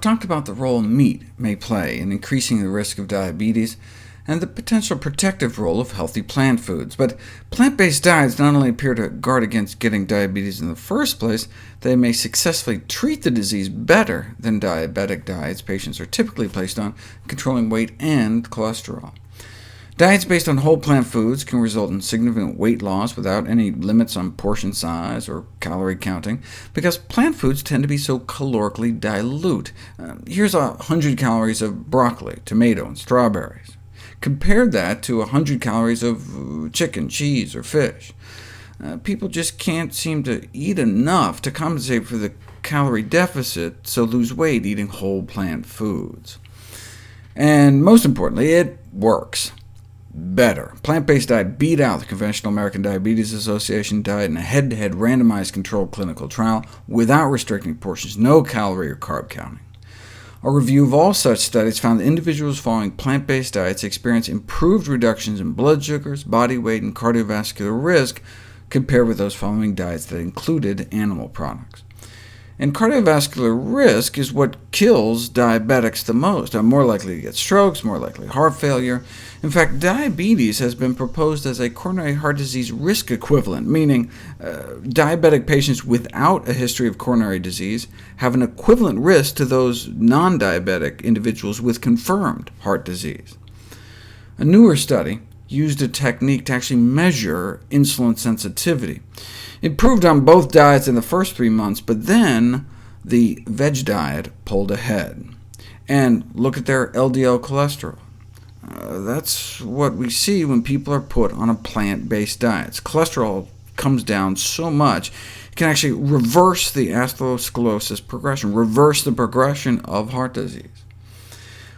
talked about the role meat may play in increasing the risk of diabetes, and the potential protective role of healthy plant foods. But plant-based diets not only appear to guard against getting diabetes in the first place, they may successfully treat the disease better than diabetic diets patients are typically placed on, controlling weight and cholesterol. Diets based on whole plant foods can result in significant weight loss without any limits on portion size or calorie counting, because plant foods tend to be so calorically dilute. Here's 100 calories of broccoli, tomato, and strawberries. Compare that to 100 calories of chicken, cheese, or fish. People just can't seem to eat enough to compensate for the calorie deficit, so lose weight eating whole plant foods. And most importantly, it works better. Plant-based diet beat out the conventional American Diabetes Association diet in a head-to-head randomized controlled clinical trial without restricting portions, no calorie or carb counting. A review of all such studies found that individuals following plant-based diets experience improved reductions in blood sugars, body weight, and cardiovascular risk compared with those following diets that included animal products. And cardiovascular risk is what kills diabetics the most. Are more likely to get strokes, more likely heart failure. In fact, diabetes has been proposed as a coronary heart disease risk equivalent, meaning diabetic patients without a history of coronary disease have an equivalent risk to those non-diabetic individuals with confirmed heart disease. A newer study used a technique to actually measure insulin sensitivity. It proved on both diets in the first 3 months, but then the veg diet pulled ahead. And look at their LDL cholesterol. That's what we see when people are put on a plant-based diet. Cholesterol comes down so much, it can actually reverse the atherosclerosis progression, reverse the progression of heart disease.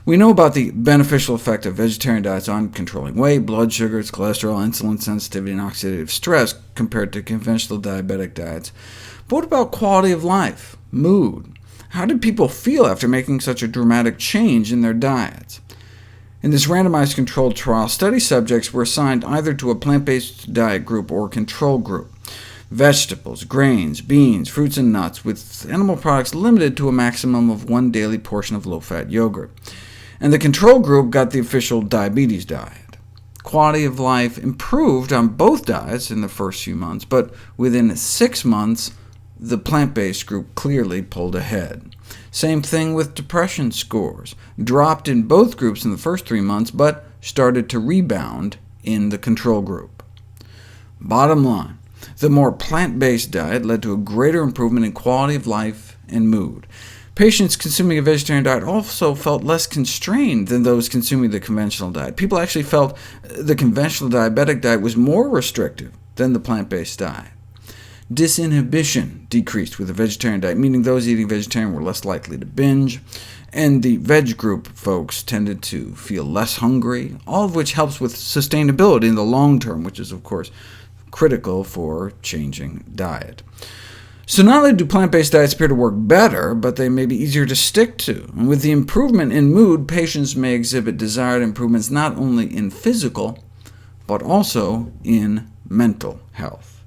We know about the beneficial effect of vegetarian diets on controlling weight, blood sugars, cholesterol, insulin sensitivity, and oxidative stress compared to conventional diabetic diets. But what about quality of life, mood? How did people feel after making such a dramatic change in their diets? In this randomized controlled trial, study subjects were assigned either to a plant-based diet group or control group. Vegetables, grains, beans, fruits, and nuts, with animal products limited to a maximum of 1 daily portion of low-fat yogurt. And the control group got the official diabetes diet. Quality of life improved on both diets in the first few months, but within 6 months, the plant-based group clearly pulled ahead. Same thing with depression scores. Dropped in both groups in the first 3 months, but started to rebound in the control group. Bottom line, the more plant-based diet led to a greater improvement in quality of life and mood. Patients consuming a vegetarian diet also felt less constrained than those consuming the conventional diet. People actually felt the conventional diabetic diet was more restrictive than the plant-based diet. Disinhibition decreased with the vegetarian diet, meaning those eating vegetarian were less likely to binge, and the veg group folks tended to feel less hungry, all of which helps with sustainability in the long term, which is, of course, critical for changing diet. So not only do plant-based diets appear to work better, but they may be easier to stick to. And with the improvement in mood, patients may exhibit desired improvements not only in physical, but also in mental health.